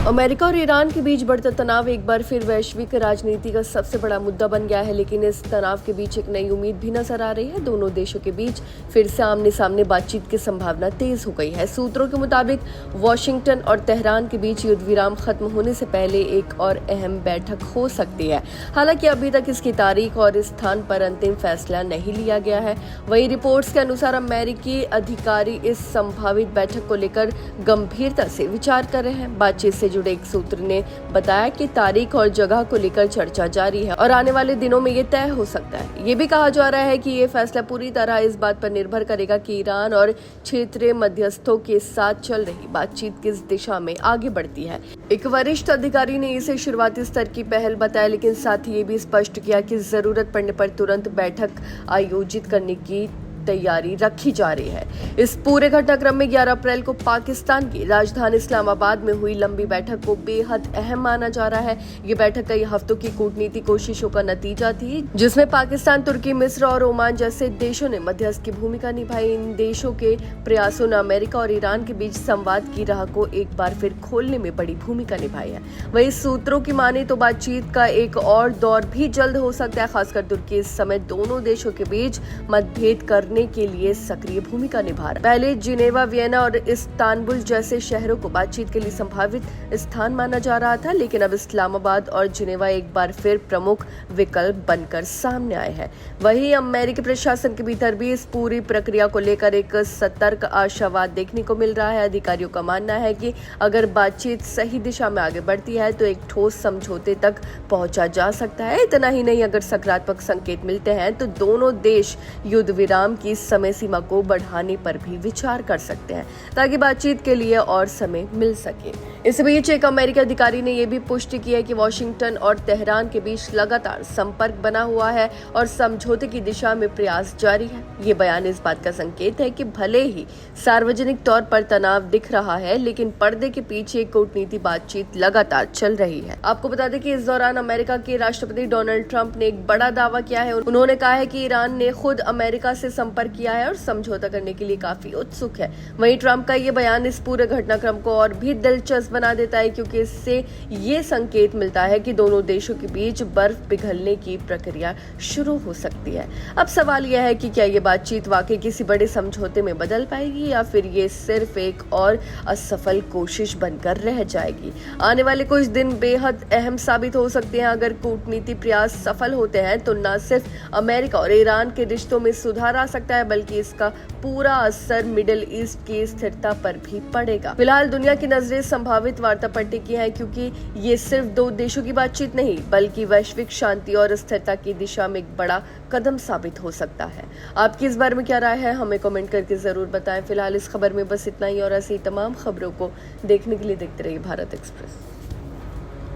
America और Iran के बीच बढ़ता तनाव एक बार फिर वैश्विक राजनीति का सबसे बड़ा मुद्दा बन गया है, लेकिन इस तनाव के बीच एक नई उम्मीद भी नजर आ रही है। दोनों देशों के बीच फिर से आमने सामने बातचीत की संभावना तेज हो गई है। सूत्रों के मुताबिक वॉशिंगटन और तेहरान के बीच युद्ध विराम खत्म होने से पहले एक और अहम बैठक हो सकती है। हालांकि अभी तक इसकी तारीख और स्थान पर अंतिम फैसला नहीं लिया गया है। वहीं रिपोर्ट्स के अनुसार अमेरिकी अधिकारी इस संभावित बैठक को लेकर गंभीरता से विचार कर रहे हैं। बातचीत से जुड़े एक सूत्र ने बताया कि तारीख और जगह को लेकर चर्चा जारी है और आने वाले दिनों में ये तय हो सकता है। ये भी कहा जा रहा है कि ये फैसला पूरी तरह इस बात पर निर्भर करेगा कि ईरान और क्षेत्रीय मध्यस्थों के साथ चल रही बातचीत किस दिशा में आगे बढ़ती है। एक वरिष्ठ अधिकारी ने इसे शुरुआती स्तर की पहल बताया, लेकिन साथ ही ये भी स्पष्ट किया कि जरूरत पड़ने पर तुरंत बैठक आयोजित करने की तैयारी रखी जा रही है। इस पूरे घटनाक्रम में 11 अप्रैल को पाकिस्तान की राजधानी इस्लामाबाद में हुई लंबी बैठक को बेहद अहम माना जा रहा है। ये बैठक कई हफ्तों की कूटनीतिक कोशिशों का नतीजा थी, जिसमें पाकिस्तान, तुर्की, मिस्र और ओमान जैसे देशों ने मध्यस्थ की भूमिका निभाई। इन देशों के प्रयासों ने अमेरिका और ईरान के बीच संवाद की राह को एक बार फिर खोलने में बड़ी भूमिका निभाई है। वहीं सूत्रों की माने तो बातचीत का एक और दौर भी जल्द हो सकता है। खासकर तुर्की इस समय दोनों देशों के बीच मतभेद करने के लिए सक्रिय भूमिका निभा रहा है। पहले जिनेवा, वियना और इस्तांबुल जैसे शहरों को बातचीत के लिए संभावित स्थान माना जा रहा था, लेकिन अब इस्लामाबाद और जिनेवा एक बार फिर प्रमुख विकल्प बनकर सामने आए हैं। वहीं अमेरिकी प्रशासन के भीतर भी इस पूरी प्रक्रिया को लेकर एक सतर्क आशावाद देखने को मिल रहा है। अधिकारियों का मानना है कि अगर बातचीत सही दिशा में आगे बढ़ती है तो एक ठोस समझौते तक पहुंचा जा सकता है। इतना ही नहीं, अगर सकारात्मक संकेत मिलते हैं तो दोनों देश युद्ध विराम की समय सीमा को बढ़ाने पर भी विचार कर सकते हैं, ताकि बातचीत के लिए और समय मिल सके। इस बीच एक अमेरिकी अधिकारी ने यह भी पुष्टि की है कि वॉशिंगटन और तेहरान के बीच लगातार संपर्क बना हुआ है और समझौते की दिशा में प्रयास जारी है। ये बयान इस बात का संकेत है कि भले ही सार्वजनिक तौर पर तनाव दिख रहा है, लेकिन पर्दे के पीछे कूटनीतिक बातचीत लगातार चल रही है। आपको बता दें कि इस दौरान अमेरिका के राष्ट्रपति डोनाल्ड ट्रंप ने एक बड़ा दावा किया है। उन्होंने कहा है कि ईरान ने खुद अमेरिका से संपर्क किया है और समझौता करने के लिए काफी उत्सुक है। वहीं ट्रंप का ये बयान इस पूरे घटनाक्रम को और भी दिलचस्प बना देता है, क्योंकि इससे ये संकेत मिलता है कि दोनों देशों के बीच बर्फ पिघलने की प्रक्रिया शुरू हो सकती है। अब सवाल यह है कि क्या ये बातचीत वाकई किसी बड़े समझौते में बदल पाएगी या फिर ये सिर्फ एक और असफल कोशिश बनकर रह जाएगी। आने वाले कुछ दिन बेहद अहम साबित हो सकते हैं। अगर कूटनीतिक प्रयास सफल होते हैं तो न सिर्फ अमेरिका और ईरान के रिश्तों में सुधार आ सकता है, बल्कि इसका पूरा असर मिडिल ईस्ट की स्थिरता पर भी पड़ेगा। फिलहाल दुनिया की नजरें संभावित वार्ता पर टिकी हैं, क्योंकि ये सिर्फ दो देशों की बातचीत नहीं बल्कि वैश्विक शांति और स्थिरता की दिशा में एक बड़ा कदम साबित हो सकता है। आपकी इस बारे में क्या राय है, हमें कमेंट करके जरूर बताएं। फिलहाल इस खबर में बस इतना ही, और ऐसी तमाम खबरों को देखने के लिए देखते रहिए भारत एक्सप्रेस।